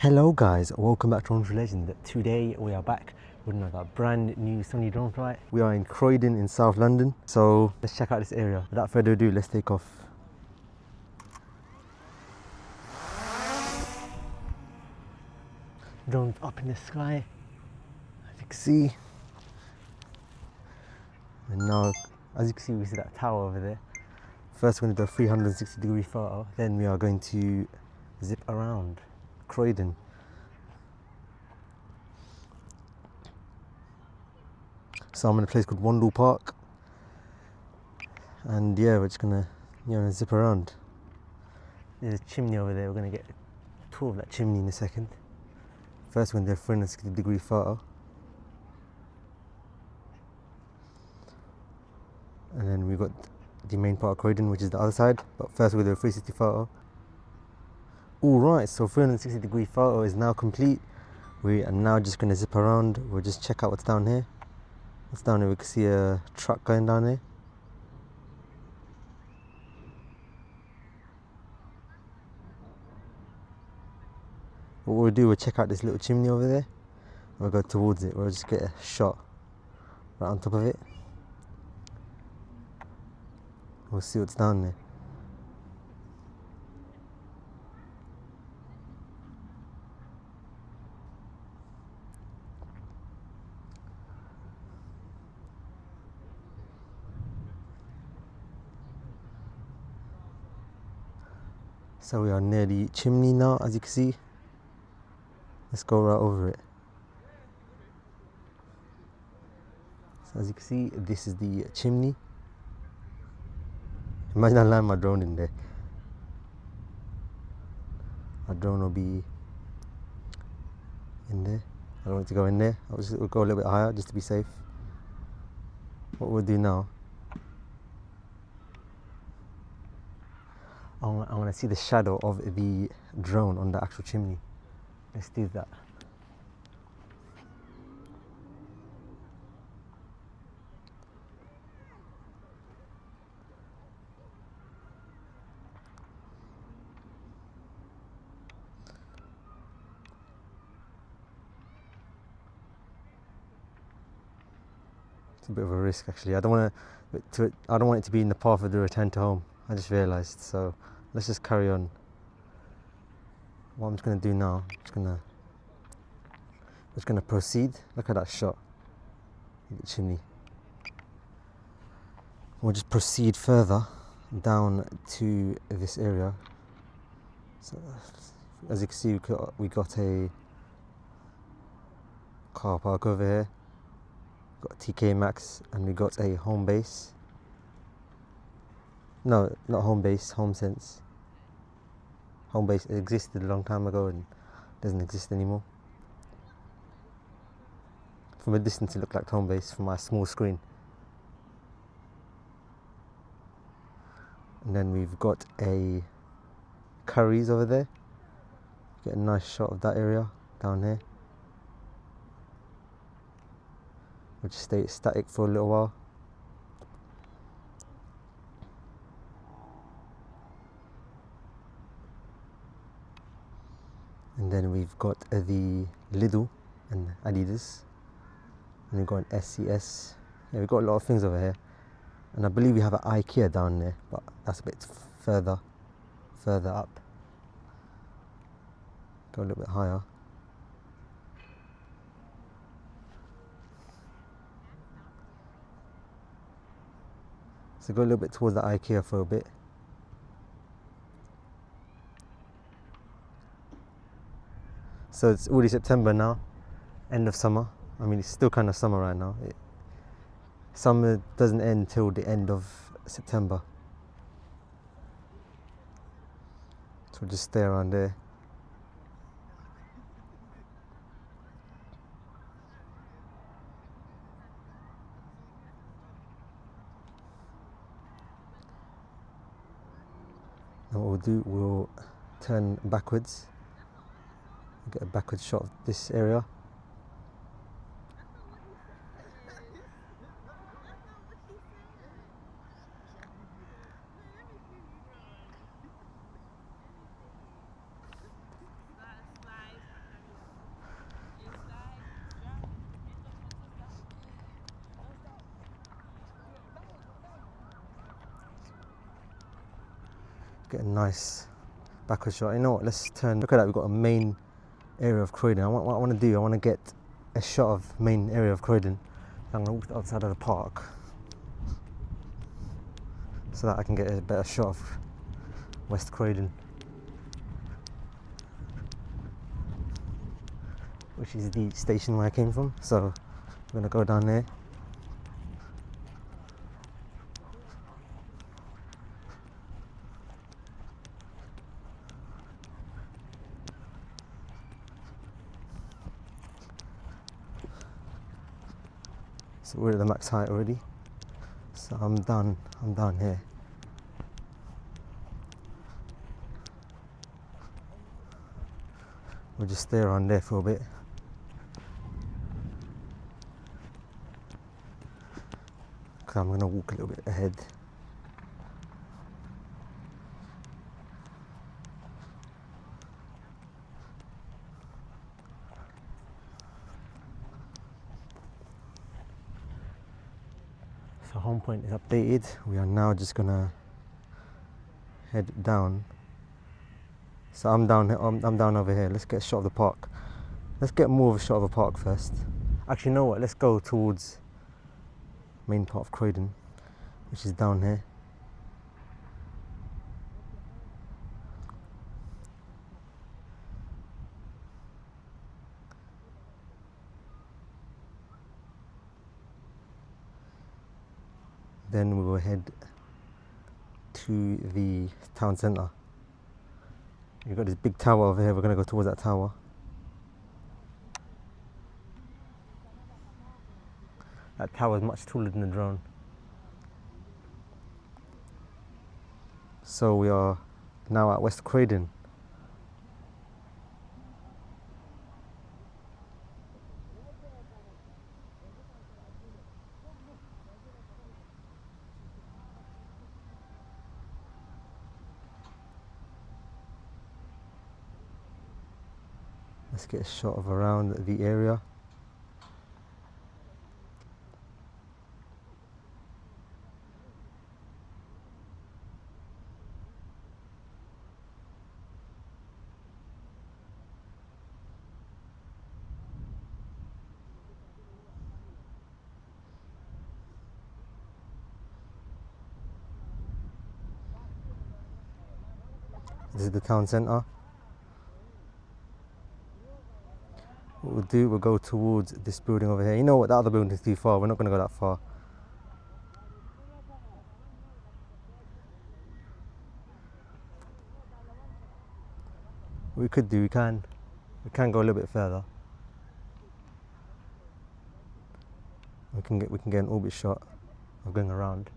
Hello guys, welcome back to Drone Legend. Today we are back with another brand new sunny drone flight. We are in Croydon in South London, so let's check out this area. Without further ado, let's take off. Drone's up in the sky, as you can see. And now, as you can see, we see that tower over there. First we're going to do a 360-degree photo, then we are going to zip around Croydon. So I'm in a place called Wandle Park, and yeah, we're just gonna zip around. There's a chimney over there. We're gonna get a tour of that chimney in a second. First we're gonna do a 360-degree photo, and then we've got the main part of Croydon, which is the other side, but first we'll do a 360 photo. Alright, so 360-degree photo is now complete. We are now just gonna zip around. We'll just check out what's down here. What's down here? We can see a truck going down here. What we'll do, we'll check out this little chimney over there. We'll go towards it. We'll just get a shot right on top of it. We'll see what's down there. So we are near the chimney now, as you can see. Let's go right over it. So as you can see, this is the chimney. Imagine I land my drone in there. My drone will be in there. I don't want it to go in there. We'll go a little bit higher just to be safe. What we'll do now, I want to see the shadow of the drone on the actual chimney. Let's do that. It's a bit of a risk actually. I don't want it to be in the path of the return to home. I just realised. So let's just carry on. What I'm just going to do now, I'm just gonna proceed. Look at that shot, the chimney. We'll just proceed further down to this area. So as you can see, we got a car park over here. Got a TK Maxx, and we got a home base. No, not home base, home sense. Home base existed a long time ago and doesn't exist anymore. From a distance it looked like home base from my small screen. And then we've got a Curry's over there. Get a nice shot of that area down here. We'll just stay static for a little while. And then we've got the Lidl and Adidas. And we've got an SCS. Yeah, we've got a lot of things over here. And I believe we have an IKEA down there, but that's a bit further up. Go a little bit higher. So go a little bit towards the IKEA for a bit. So it's already September now, end of summer. I mean, it's still kind of summer right now. Summer doesn't end till the end of September. So we'll just stay around there. And what we'll do, we'll turn backwards. Get a backwards shot of this area. Get a nice backward shot. You know what? Let's turn. Look at that. We've got a main area of Croydon. What I want to do, I want to get a shot of main area of Croydon. I'm going to walk outside of the park so that I can get a better shot of West Croydon, which is the station where I came from. So I'm going to go down there. So we're at the max height already. So I'm down here. We'll just stay around there for a bit. Because I'm going to walk a little bit ahead. So home point is updated. We are now just going to head down. So I'm down here. I'm down over here. Let's get a shot of the park. Let's get more of a shot of a park first. Actually, you know what? Let's go towards main part of Croydon, which is down here. Then we will head to the town centre. You've got this big tower over here. We're going to go towards that tower. That tower is much taller than the drone. So we are now at West Croydon. Let's get a shot of around the area. This is the town centre. What we'll do, we'll go towards this building over here. You know what, the other building is too far. We're not going to go that far. What we could do, we can go a little bit further. We can get an orbit shot of going around.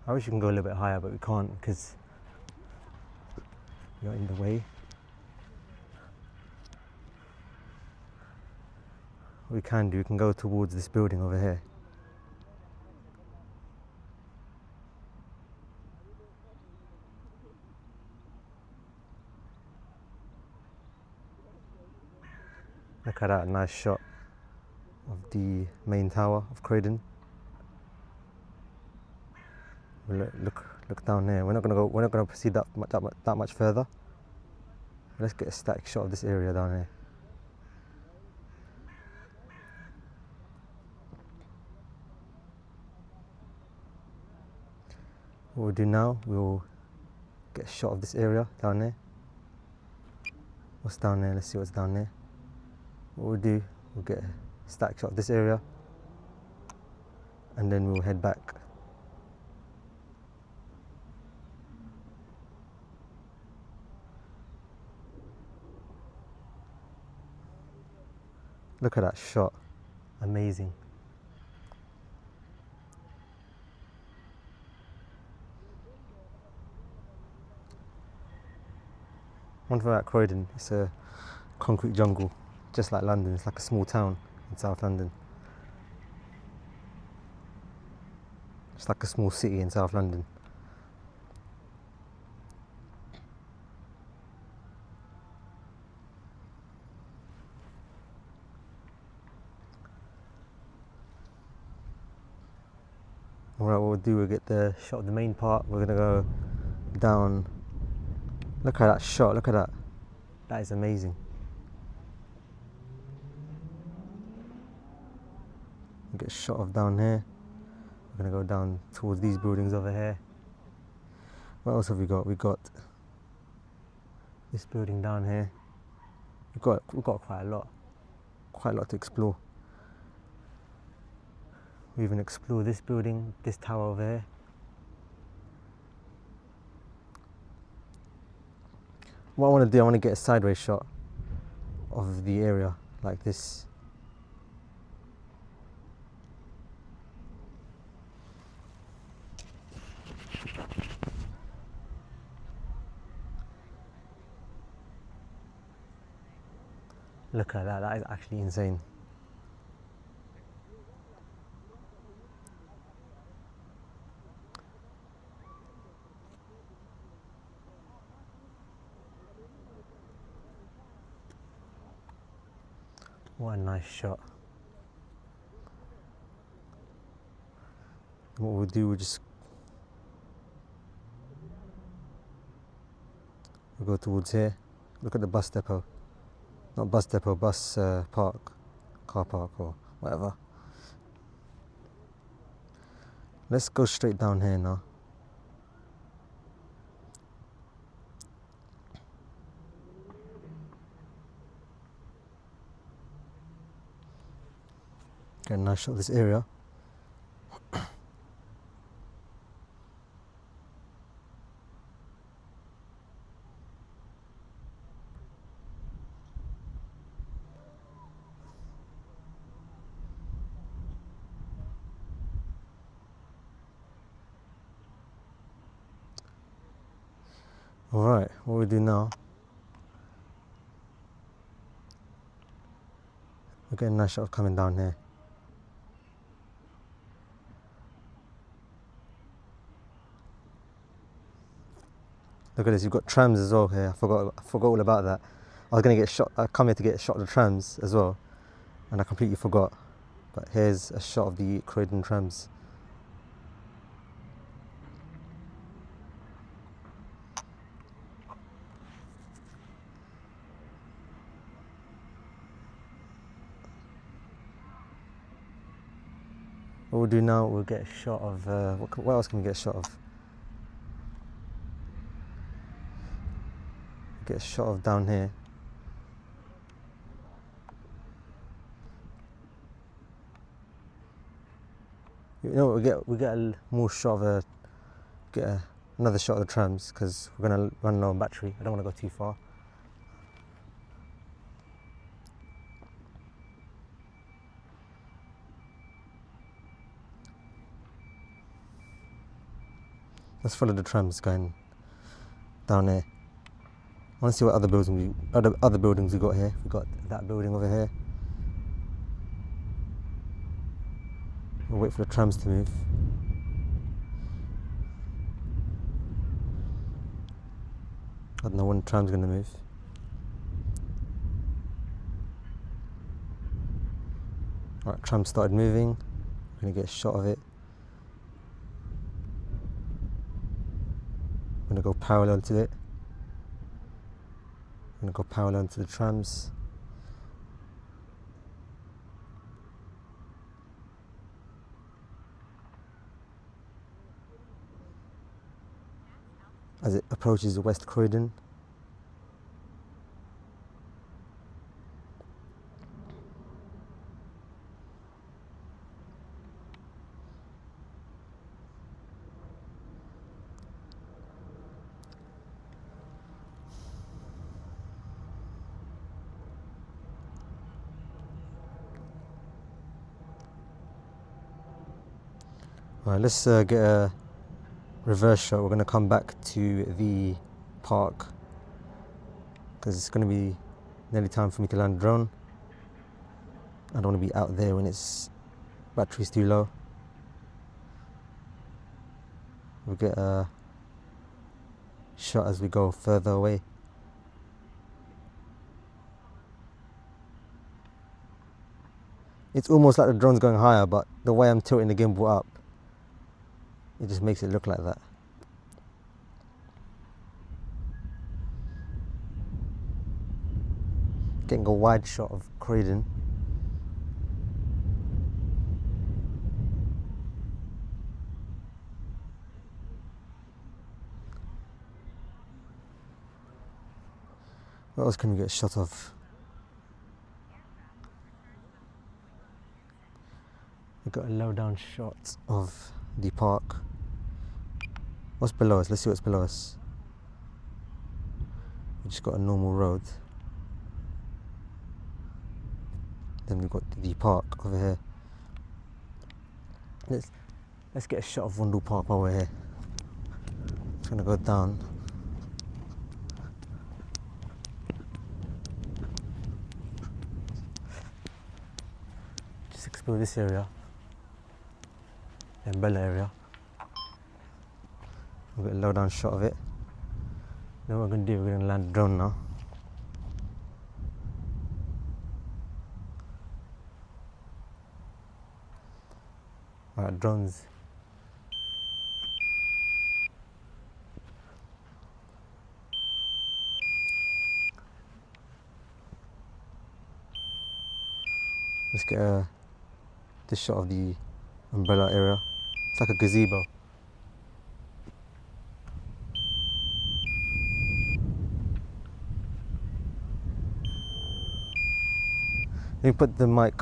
I wish you can go a little bit higher, but we can't because you're in the way. What we can do, we can go towards this building over here. Look at that nice shot of the main tower of Croydon. Look down here. We're not gonna proceed that much further. Let's get a static shot of this area down here. What we'll do now, we'll get a shot of this area down there. What's down there? Let's see what's down there. What we'll do, we'll get a static shot of this area, and then we'll head back. Look at that shot, amazing. One thing about Croydon, it's a concrete jungle, just like London. It's like a small town in South London. It's like a small city in South London. Alright, what we'll do, we'll get the shot of the main part. We're gonna go down. Look at that shot, look at that. That is amazing. We'll get a shot of down here. We're gonna go down towards these buildings over here. What else have we got? We got this building down here. We've got quite a lot to explore. We even explore this building, this tower over here. What I want to do, I want to get a sideways shot of the area like this. Look at that, that is actually insane. What a nice shot. What we'll do, we'll go towards here. Look at the bus depot. Not bus depot, bus park, car park or whatever. Let's go straight down here now. Get a nice shot of this area. Alright, what we do now, we're getting a nice shot of coming down here. Look at this, you've got trams as well here. I forgot all about that. I was gonna get shot, I come here to get a shot of the trams as well, and I completely forgot. But here's a shot of the Croydon trams. What we'll do now, we'll get a shot of, what else can we get a shot of? Get a shot of down here. You know what, we get a more shot of another shot of the trams because we're gonna run low on battery. I don't want to go too far. Let's follow the trams going down there. I want to see what other buildings we got here. We got that building over here. We'll wait for the trams to move. I don't know when the tram's going to move. Alright, tram started moving. We're going to get a shot of it. I'm going to go parallel to it. I'm going to go parallel to the trams. As it approaches West Croydon. Alright, let's get a reverse shot. We're going to come back to the park because it's going to be nearly time for me to land the drone. I don't want to be out there when its battery's too low. We'll get a shot as we go further away. It's almost like the drone's going higher, but the way I'm tilting the gimbal up, it just makes it look like that. Getting a wide shot of Croydon. What else can we get a shot of? We've got a low down shot of the park. What's below us? Let's see what's below us. We just got a normal road. Then we've got the park over here. Let's get a shot of Wandle Park while we're here. Just gonna go down. Just explore this area. The umbrella area. We've got a low down shot of it. Then what we're gonna do, we're gonna land a drone now. Alright, drones. Let's get this shot of the umbrella area. It's like a gazebo. Let me put the mic,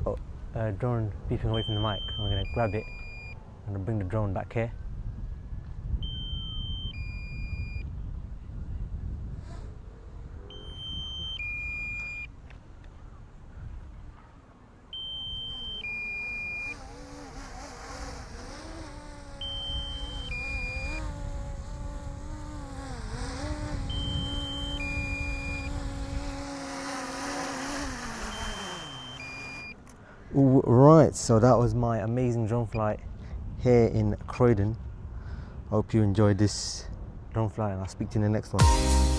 drone beeping away from the mic. I'm going to grab it and bring the drone back here. Right, so that was my amazing drone flight here in Croydon. I hope you enjoyed this drone flight and I'll speak to you in the next one.